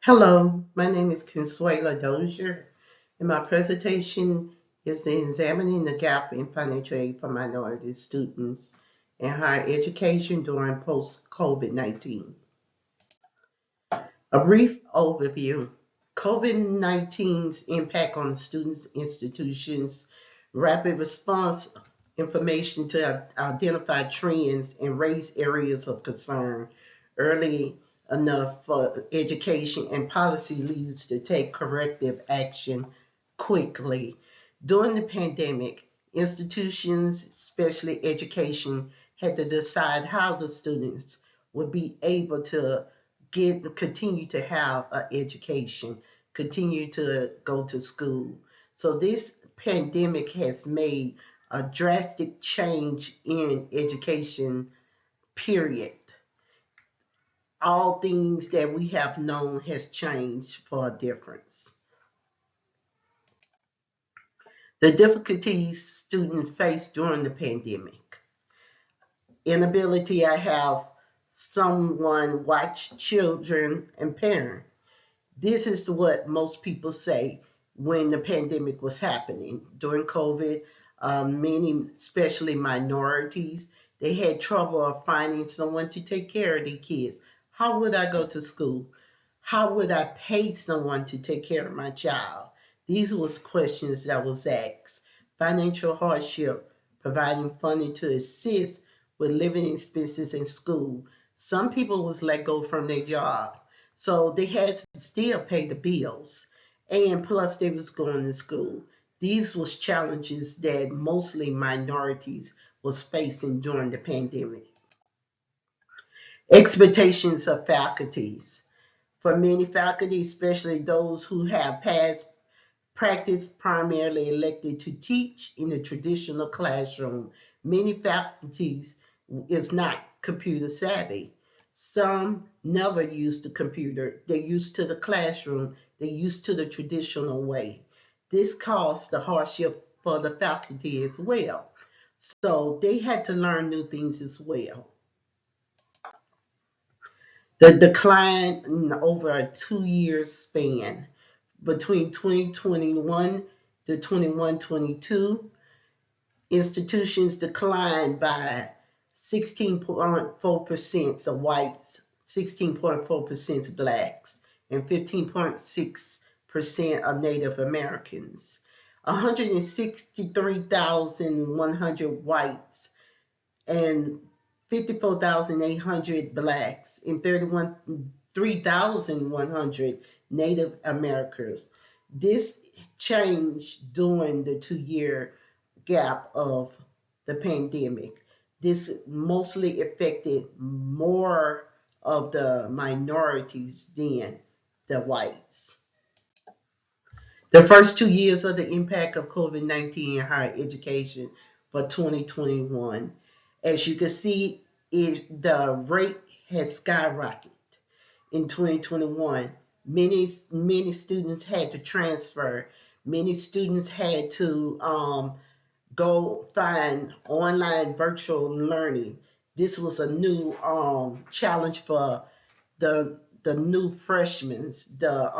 Hello, my name is Consuela Dozier, and my presentation is examining the gap in financial aid for minority students in higher education during post-COVID-19. A brief overview. COVID-19's impact on students, institutions, rapid response information to identify trends and raise areas of concern early enough for education and policy leaders to take corrective action quickly. During the pandemic, institutions, especially education, had to decide how the students would be able to continue to have an education, continue to go to school. So this pandemic has made a drastic change in education, period. All things that we have known has changed for a difference. The difficulties students faced during the pandemic. Inability to have someone watch children and parent. This is what most people say when the pandemic was happening. During COVID, many, especially minorities, they had trouble of finding someone to take care of their kids. How would I go to school? How would I pay someone to take care of my child? These was questions that was asked. Financial hardship, providing funding to assist with living expenses in school. Some people was let go from their job, so they had to still pay the bills. And plus they was going to school. These was challenges that mostly minorities was facing during the pandemic. Expectations of faculties. For many faculty, especially those who have past practice primarily elected to teach in the traditional classroom, many faculties is not computer savvy. Some never used the computer. They're used to the classroom. They're used to the traditional way. This caused the hardship for the faculty as well. So they had to learn new things as well. The decline in over a 2 year span between 2021 to 21-22, institutions declined by 16.4% of whites, 16.4% of blacks, and 15.6% of Native Americans. 163,100 whites and 54,800 blacks and 3,100 Native Americans. This changed during the 2 year gap of the pandemic. This mostly affected more of the minorities than the whites. The first 2 years of the impact of COVID-19 in higher education for 2021. As you can see, the rate has skyrocketed in 2021. Many students had to transfer. Many students had to go find online virtual learning. This was a new challenge for the new freshmen, the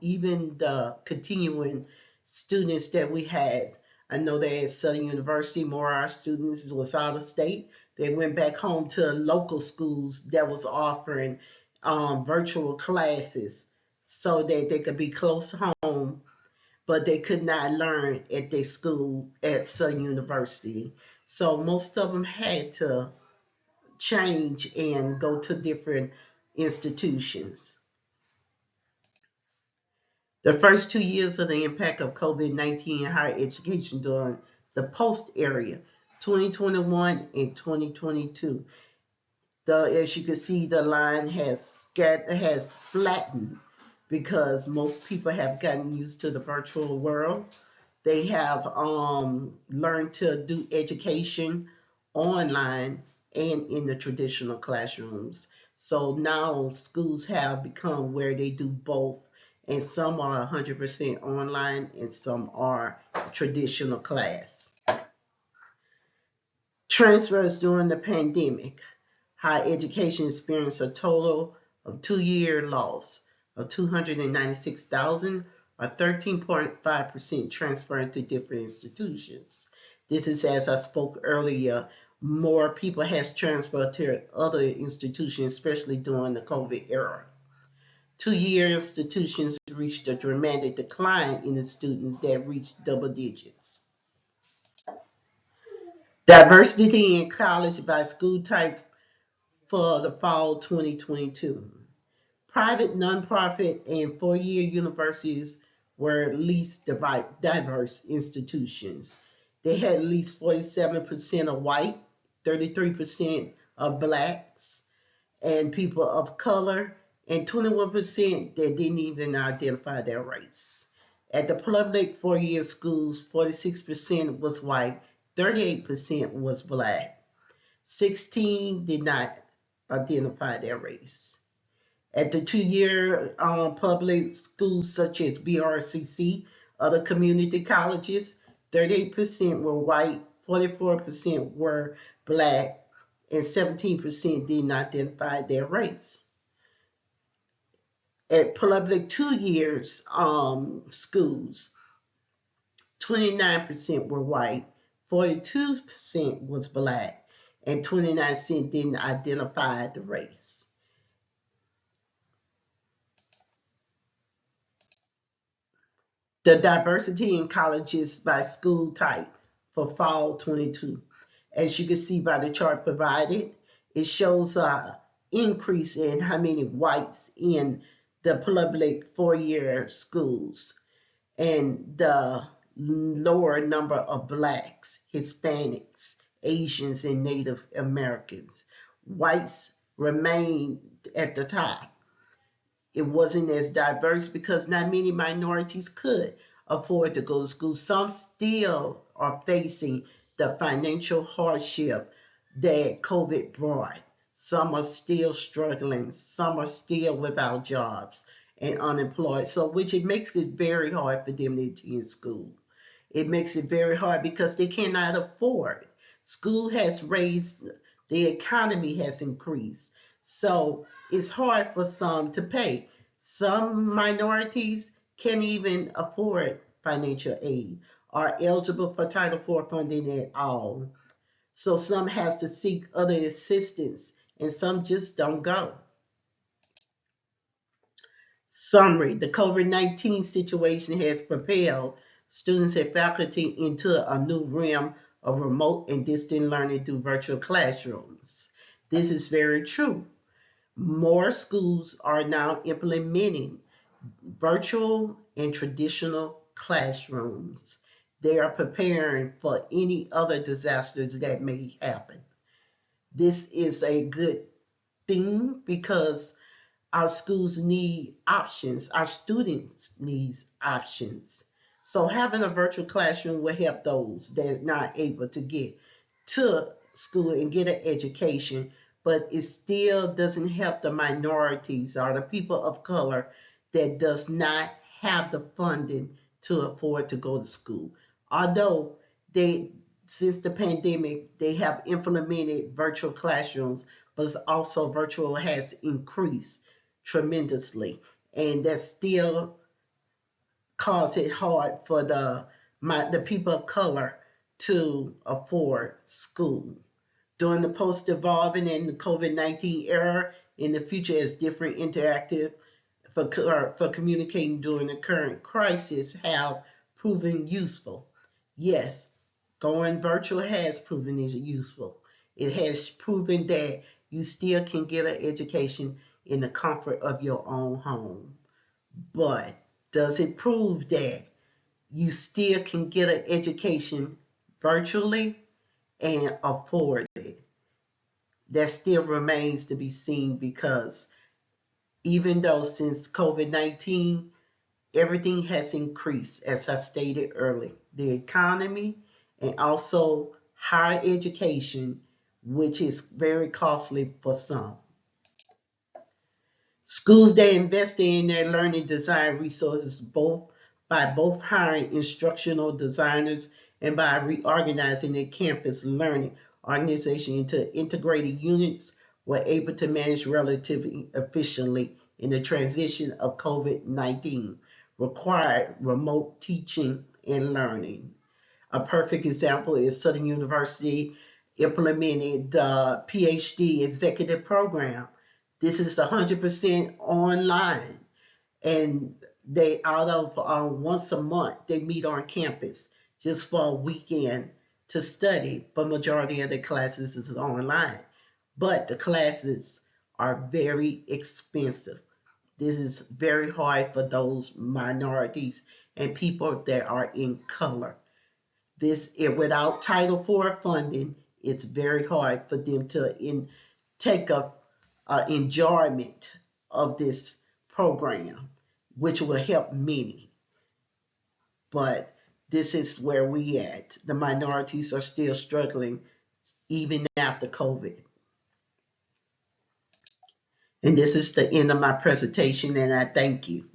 even the continuing students that we had. I know that at Southern University, more of our students was out of state. They went back home to local schools that was offering virtual classes so that they could be close home, but they could not learn at their school at Southern University. So most of them had to change and go to different institutions. The first 2 years of the impact of COVID-19 in higher education during the post area, 2021 and 2022. As you can see, the line has flattened because most people have gotten used to the virtual world. They have learned to do education online and in the traditional classrooms. So now schools have become where they do both, and some are 100% online and some are traditional class. Transfers during the pandemic. Higher education experienced a total of 2 year loss. of 296,000, or 13.5% transferred to different institutions. This is, as I spoke earlier, more people has transferred to other institutions, especially during the COVID era. Two-year institutions reached a dramatic decline in the students that reached double digits. Diversity in college by school type for the fall 2022. Private, nonprofit, and four-year universities were least diverse institutions. They had at least 47% of white, 33% of blacks and people of color, and 21% that didn't even identify their race. At the public four-year schools, 46% was white, 38% was black, 16 did not identify their race. At the two-year public schools such as BRCC, other community colleges, 38% were white, 44% were black, and 17% didn't identify their race. At public 2 years schools, 29% were white, 42% was black, and 29% didn't identify the race. The diversity in colleges by school type for fall 22. As you can see by the chart provided, it shows a increase in how many whites in the public four-year schools and the lower number of blacks, Hispanics, Asians, and Native Americans. Whites remained at the top. It wasn't as diverse because not many minorities could afford to go to school. Some still are facing the financial hardship that COVID brought. Some are still struggling. Some are still without jobs and unemployed. So, which it makes it very hard for them to attend school. It makes it very hard because they cannot afford. School has raised, the economy has increased. So it's hard for some to pay. Some minorities can't even afford financial aid, are eligible for Title IV funding at all. So some has to seek other assistance and some just don't go. Summary: the COVID-19 situation has propelled students and faculty into a new realm of remote and distant learning through virtual classrooms. This is very true. More schools are now implementing virtual and traditional classrooms. They are preparing for any other disasters that may happen. This is a good thing because our schools need options, our students need options. So having a virtual classroom will help those that are not able to get to school and get an education, but it still doesn't help the minorities or the people of color that does not have the funding to afford to go to school. Although they, since the pandemic, they have implemented virtual classrooms, but also virtual has increased tremendously, and that still cause it hard for the people of color to afford school. During the post-evolving and the COVID-19 era, in the future as different interactive for communicating during the current crisis have proven useful. Yes, going virtual has proven useful. It has proven that you still can get an education in the comfort of your own home. But does it prove that you still can get an education virtually and afford it? That still remains to be seen because even though since COVID-19, everything has increased, as I stated earlier, the economy and also higher education, which is very costly for some. Schools that invest in their learning design resources both hiring instructional designers and by reorganizing their campus learning organization into integrated units were able to manage relatively efficiently in the transition of COVID-19 required remote teaching and learning. A perfect example is Southern University implemented the PhD executive program. This is 100% online, and they out of once a month they meet on campus just for a weekend to study, but majority of the classes is online. But the classes are very expensive. This is very hard for those minorities and people that are in color. Without Title IV funding, it's very hard for them to take a enjoyment of this program, which will help many. But this is where we at. The minorities are still struggling even after COVID. And this is the end of my presentation, and I thank you.